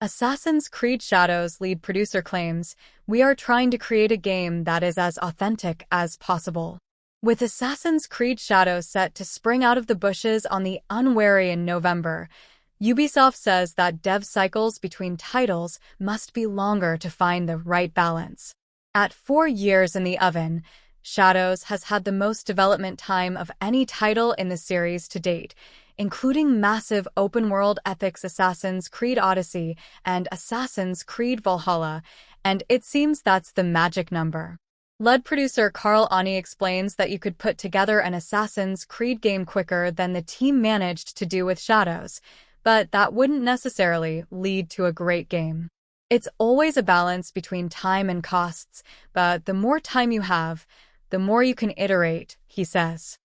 Assassin's Creed Shadows lead producer claims, "We are trying to create a game that is as authentic as possible." With Assassin's Creed Shadows set to spring out of the bushes on the Unwary in November, Ubisoft says that dev cycles between titles must be longer to find the right balance. At 4 years in the oven, Shadows has had the most development time of any title in the series to date, including massive open-world epics Assassin's Creed Odyssey and Assassin's Creed Valhalla, and it seems that's the magic number. Lead producer Karl Onnée explains that you could put together an Assassin's Creed game quicker than the team managed to do with Shadows, but that wouldn't necessarily lead to a great game. It's always a balance between time and costs, but the more time you have, the more you can iterate, he says.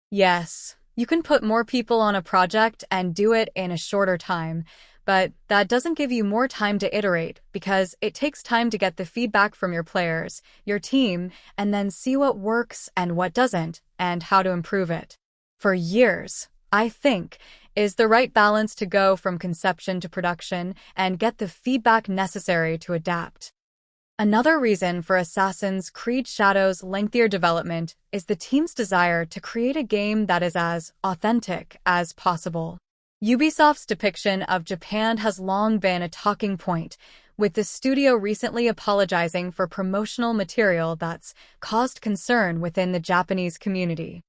Yes, you can put more people on a project and do it in a shorter time, but that doesn't give you more time to iterate because it takes time to get the feedback from your players, your team, and then see what works and what doesn't, and how to improve it. For years, I think, is the right balance to go from conception to production and get the feedback necessary to adapt. Another reason for Assassin's Creed Shadows' lengthier development is the team's desire to create a game that is as authentic as possible. Ubisoft's depiction of Japan has long been a talking point, with the studio recently apologizing for promotional material that's caused concern within the Japanese community.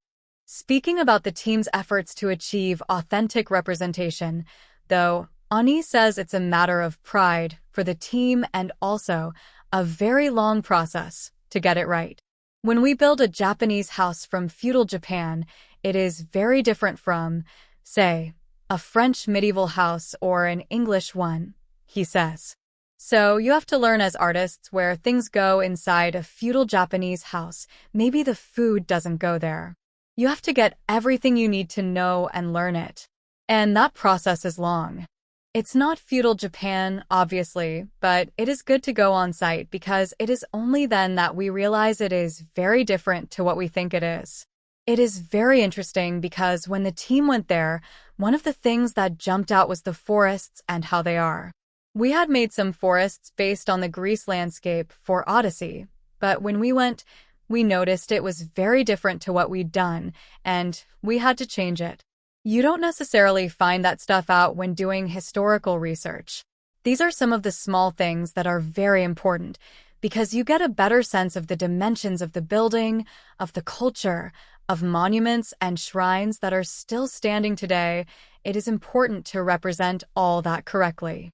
Speaking about the team's efforts to achieve authentic representation, though, Onnée says it's a matter of pride for the team and also a very long process to get it right. When we build a Japanese house from feudal Japan, it is very different from, say, a French medieval house or an English one, he says. So you have to learn as artists where things go inside a feudal Japanese house. Maybe the food doesn't go there. You have to get everything you need to know and learn it. And that process is long. It's not feudal Japan, obviously, but it is good to go on site because it is only then that we realize it is very different to what we think it is. It is very interesting because when the team went there, one of the things that jumped out was the forests and how they are. We had made some forests based on the Greece landscape for Odyssey, but when we went, we noticed it was very different to what we'd done, and we had to change it. You don't necessarily find that stuff out when doing historical research. These are some of the small things that are very important because you get a better sense of the dimensions of the building, of the culture, of monuments and shrines that are still standing today. It is important to represent all that correctly.